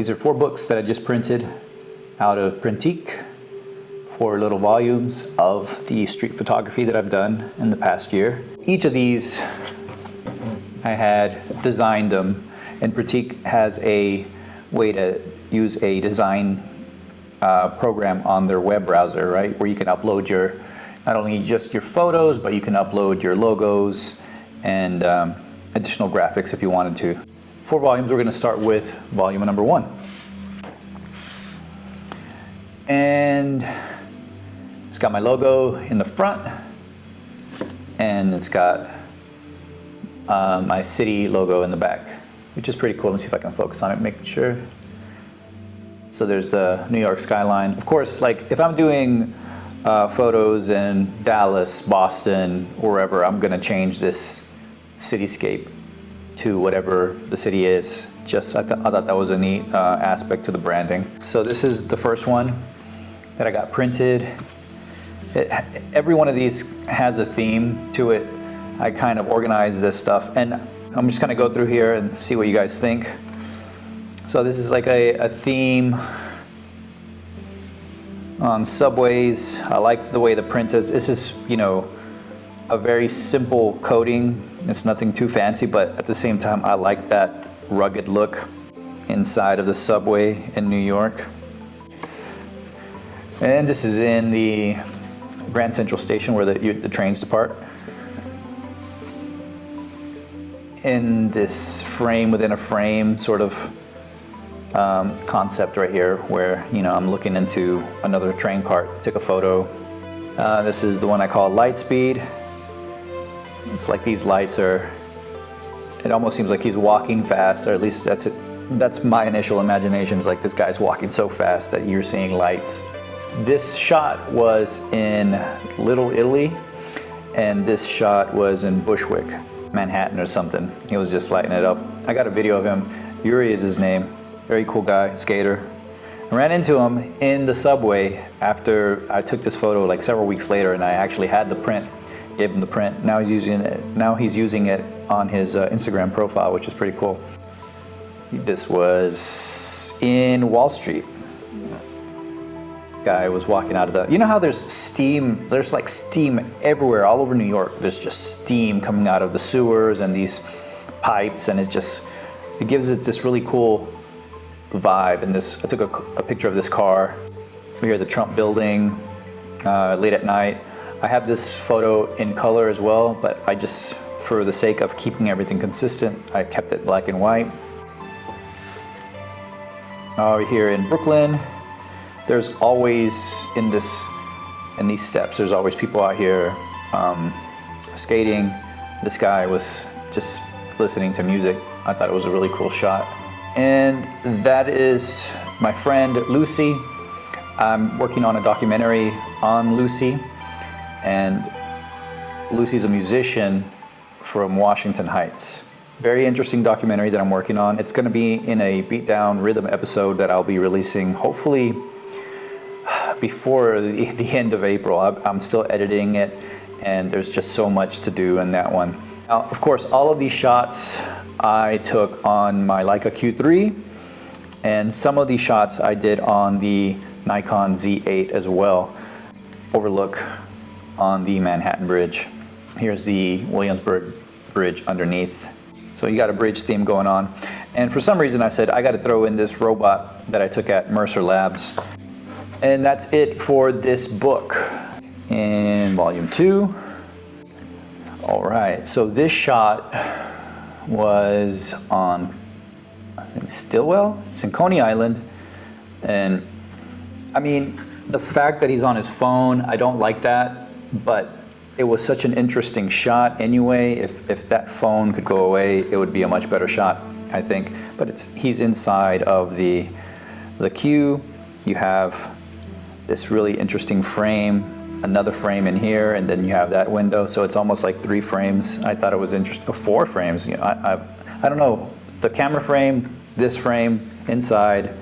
These are 4 books that I just printed out of Printique, 4 little volumes of the street photography that I've done in the past year. Each of these, I had designed them, and Printique has a way to use a design program on their web browser, right? Where you can upload your, not only just your photos, but you can upload your logos and additional graphics if you wanted to. 4 volumes, we're gonna start with volume number 1. And it's got my logo in the front, and it's got my city logo in the back, which is pretty cool. Let me see if I can focus on it, making sure. So there's the New York skyline. Of course, like if I'm doing photos in Dallas, Boston, or wherever, I'm gonna change this cityscape to whatever the city is. Just I thought that was a neat aspect to the branding. So this is the first one that I got printed. Every one of these has a theme to it. I kind of organized this stuff, and I'm just gonna go through here and see what you guys think. So this is like a theme on subways. I like the way the print is. This is, you know, a very simple coating. It's nothing too fancy, but at the same time, I like that rugged look inside of the subway in New York. And this is in the Grand Central Station where the trains depart. In this frame within a frame sort of concept right here, where, you know, I'm looking into another train cart, took a photo. This is the one I call light speed. It's like these lights are, it almost seems like he's walking fast, or at least that's it. That's my initial imagination, is like this guy's walking so fast that you're seeing lights. This shot was in Little Italy, and this shot was in Bushwick, Manhattan or something. He was just lighting it up. I got a video of him. Yuri is his name. Very cool guy, skater. I ran into him in the subway after I took this photo like several weeks later, and I actually had the print. Gave him the print. Now he's using it on his Instagram profile, which is pretty cool. This was in Wall Street. Guy was walking out of the, you know how there's steam, there's like steam everywhere all over New York. There's just steam coming out of the sewers and these pipes, and it gives it this really cool vibe. And this, I took a picture of this car. We hear the Trump building late at night. I have this photo in color as well, but I just, for the sake of keeping everything consistent, I kept it black and white. Here in Brooklyn, there's always in these steps, there's always people out here skating. This guy was just listening to music. I thought it was a really cool shot. And that is my friend Lucy. I'm working on a documentary on Lucy, and Lucy's a musician from Washington Heights. Very interesting documentary that I'm working on. It's going to be in a beatdown rhythm episode that I'll be releasing hopefully before the end of April. I'm still editing it, and there's just so much to do in that one. Now, of course, all of these shots I took on my Leica Q3, and some of these shots I did on the Nikon Z8 as well. Overlook on the Manhattan Bridge. Here's the Williamsburg Bridge underneath. So you got a bridge theme going on. And for some reason I said I got to throw in this robot that I took at Mercer Labs. And that's it for this book in volume 2. All right, so this shot was on, I think, Stillwell. It's in Coney Island. And I mean, the fact that he's on his phone, I don't like that, but it was such an interesting shot anyway. If that phone could go away, it would be a much better shot, I think. But he's inside of the queue. You have this really interesting frame, another frame in here, and then you have that window. So it's almost like 3 frames. I thought it was interesting. 4 frames. You know, I don't know. The camera frame, this frame, inside,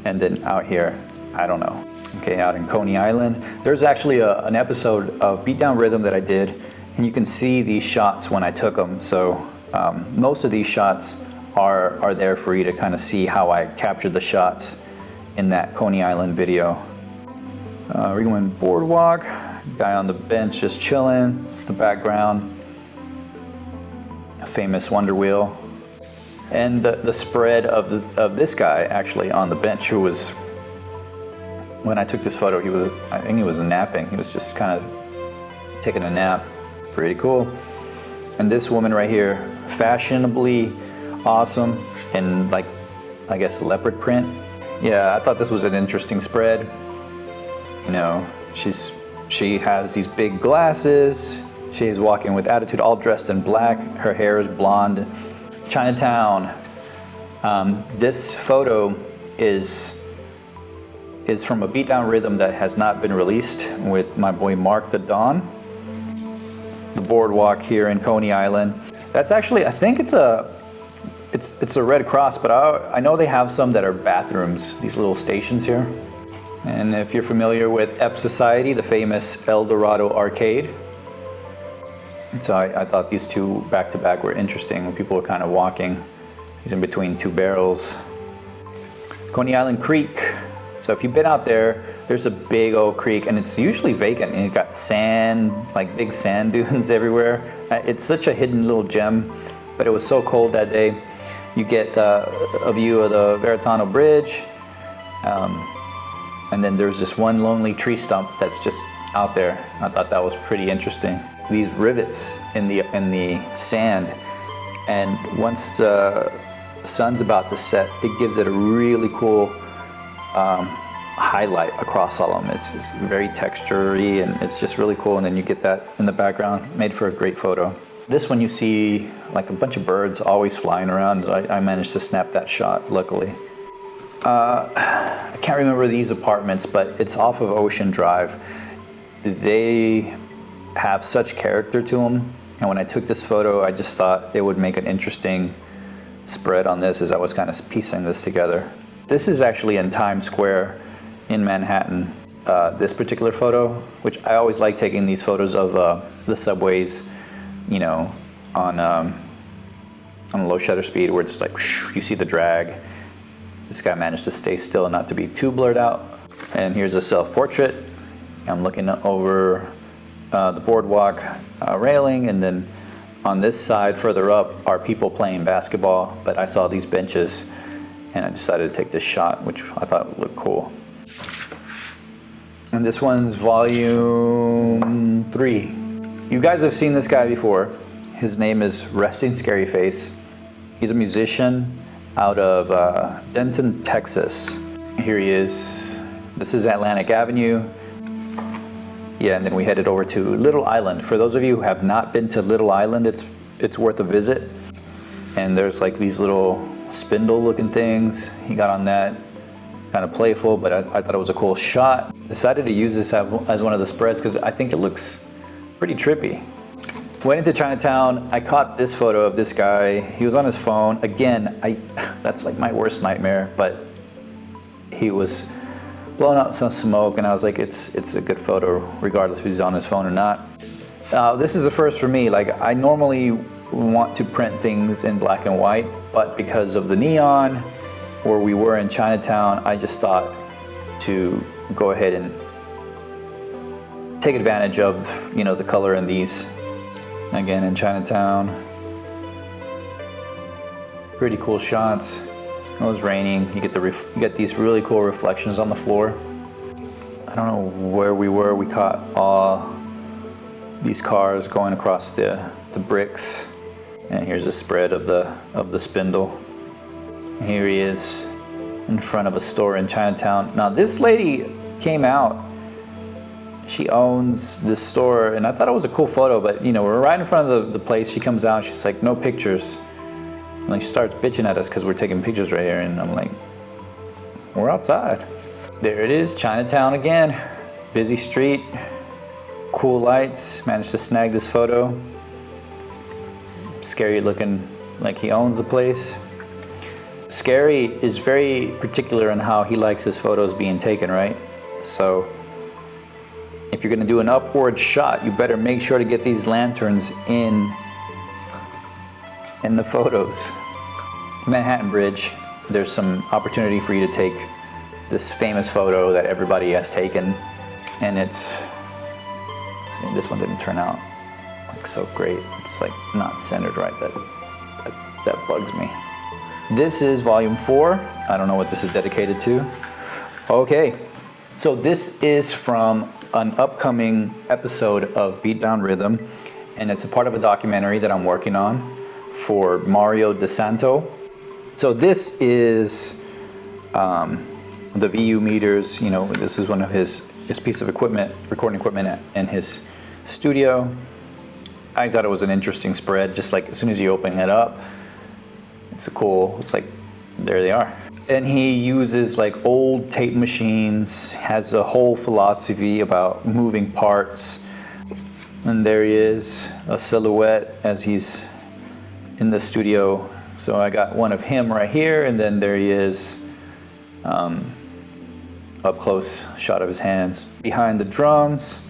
and then out here. I don't know. Okay, out in Coney Island. There's actually an episode of Beatdown Rhythm that I did, and you can see these shots when I took them. So most of these shots are there for you to kind of see how I captured the shots in that Coney Island video. We're going boardwalk, guy on the bench just chilling, the background, a famous Wonder Wheel. And the spread of this guy actually on the bench, who was, when I took this photo, I think he was napping. He was just kind of taking a nap. Pretty cool. And this woman right here, fashionably awesome in, like, I guess leopard print. Yeah, I thought this was an interesting spread. You know, she has these big glasses. She's walking with attitude, all dressed in black. Her hair is blonde. Chinatown. This photo is from a beatdown rhythm that has not been released with my boy Mark the Don. The boardwalk here in Coney Island. That's actually, I think it's a Red Cross, but I know they have some that are bathrooms, these little stations here. And if you're familiar with F Society, the famous El Dorado arcade. So I thought these two back to back were interesting when people were kind of walking. He's in between two barrels. Coney Island Creek. So if you've been out there, there's a big old creek and it's usually vacant and you've got sand, like big sand dunes everywhere. It's such a hidden little gem, but it was so cold that day. You get a view of the Verrazano Bridge, and then there's this one lonely tree stump that's just out there. I thought that was pretty interesting. These rivets in the sand, and once the sun's about to set, it gives it a really cool highlight across all of them. It's very textury and it's just really cool, and then you get that in the background. Made for a great photo. This one you see like a bunch of birds always flying around. I managed to snap that shot, luckily. I can't remember these apartments, but it's off of Ocean Drive. They have such character to them, and when I took this photo, I just thought it would make an interesting spread on this as I was kind of piecing this together. This is actually in Times Square in Manhattan, this particular photo, which I always like taking these photos of the subways, you know, on a low shutter speed where it's like, you see the drag. This guy managed to stay still and not to be too blurred out. And here's a self-portrait. I'm looking over the boardwalk railing, and then on this side further up are people playing basketball, but I saw these benches and I decided to take this shot, which I thought looked cool. And this one's volume 3. You guys have seen this guy before. His name is Resting Scary Face. He's a musician out of Denton, Texas. Here he is. This is Atlantic Avenue. Yeah, and then we headed over to Little Island. For those of you who have not been to Little Island, it's worth a visit. And there's like these little spindle looking things. He got on that, kind of playful, but I thought it was a cool shot. Decided to use this as one of the spreads because I think it looks pretty trippy. Went into Chinatown. I caught this photo of this guy. He was on his phone. Again, that's like my worst nightmare, but he was blowing out some smoke, and I was like, it's a good photo regardless if he's on his phone or not. This is a first for me. Like, I normally want to print things in black and white, but because of the neon, where we were in Chinatown, I just thought to go ahead and take advantage of, you know, the color in these. Again, in Chinatown. Pretty cool shots. It was raining. You get these really cool reflections on the floor. I don't know where we were. We caught all these cars going across the bricks. And here's a spread of the spindle. Here he is in front of a store in Chinatown. Now this lady came out. She owns this store, and I thought it was a cool photo, but you know, we're right in front of the place. She comes out, she's like, no pictures. And like, she starts bitching at us because we're taking pictures right here, and I'm like, we're outside. There it is, Chinatown again. Busy street, cool lights. Managed to snag this photo. Scary looking like he owns the place. Scary is very particular in how he likes his photos being taken, right? So if you're gonna do an upward shot, you better make sure to get these lanterns in the photos. Manhattan Bridge, there's some opportunity for you to take this famous photo that everybody has taken, and it's, see, this one didn't turn out like so great. It's like not centered right. That bugs me. This is volume 4. I don't know what this is dedicated to. Okay, so this is from an upcoming episode of Beat Down Rhythm, and it's a part of a documentary that I'm working on for Mario DeSanto. So this is the VU meters. You know, this is one of his piece of equipment, recording equipment in his studio. I thought it was an interesting spread. Just like as soon as you open it up, it's like, there they are. And he uses like old tape machines, has a whole philosophy about moving parts. And there he is, a silhouette as he's in the studio. So I got one of him right here, and then there he is, up close shot of his hands. Behind the drums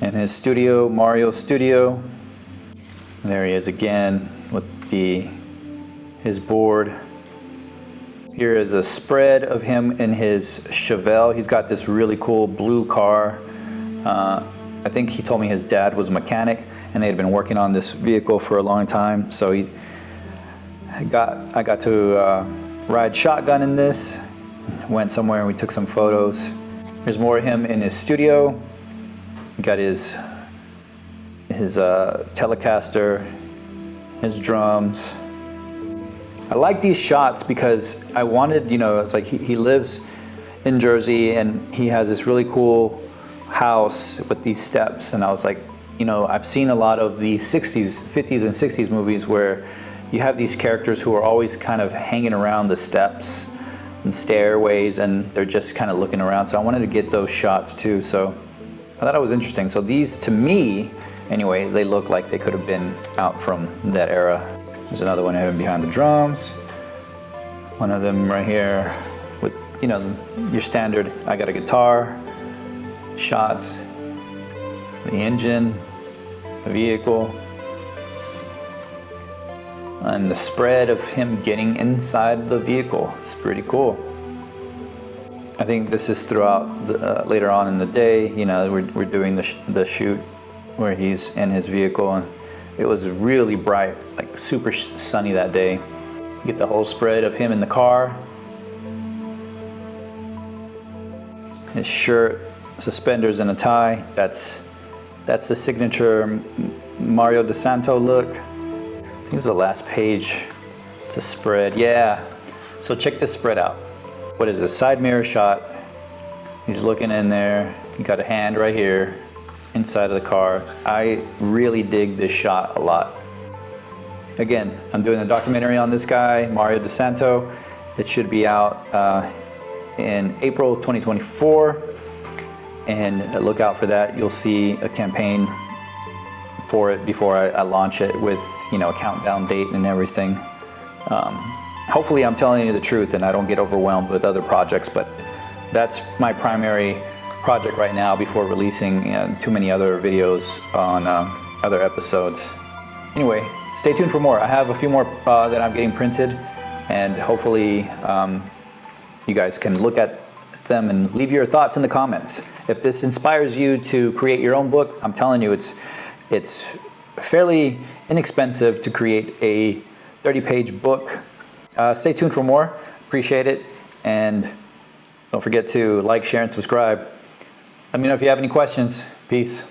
in his studio, Mario's studio. And there he is again with his board. Here is a spread of him in his Chevelle. He's got this really cool blue car. I think he told me his dad was a mechanic, and they had been working on this vehicle for a long time. So I got to ride shotgun in this. Went somewhere and we took some photos. There's more of him in his studio. He got his Telecaster, his drums. I like these shots because I wanted, you know, it's like he lives in Jersey and he has this really cool house with these steps, and I was like, you know, I've seen a lot of the 60s, 50s and 60s movies where you have these characters who are always kind of hanging around the steps and stairways, and they're just kind of looking around. So I wanted to get those shots too. So I thought it was interesting. So these, to me, anyway, they look like they could have been out from that era. There's another one of him behind the drums. One of them right here with, you know, your standard, I got a guitar, shots, the engine, the vehicle, and the spread of him getting inside the vehicle. It's pretty cool. I think this is throughout later on in the day. You know, we're doing the shoot where he's in his vehicle, and it was really bright, like super sunny that day. Get the whole spread of him in the car. His shirt, suspenders, and a tie. That's the signature Mario DeSanto look. I think it's the last page. It's a spread, yeah. So check this spread out. What is this? Side mirror shot. He's looking in there. He got a hand right here inside of the car. I really dig this shot a lot. Again, I'm doing a documentary on this guy, Mario DeSanto. It should be out in April 2024, and look out for that. You'll see a campaign for it before I launch it with, you know, a countdown date and everything. Hopefully I'm telling you the truth and I don't get overwhelmed with other projects, but that's my primary project right now before releasing too many other videos on other episodes. Anyway, stay tuned for more. I have a few more that I'm getting printed, and hopefully you guys can look at them and leave your thoughts in the comments. If this inspires you to create your own book, I'm telling you, it's fairly inexpensive to create a 30-page book. Stay tuned for more. Appreciate it, and don't forget to like, share, and subscribe. Let me know if you have any questions. Peace.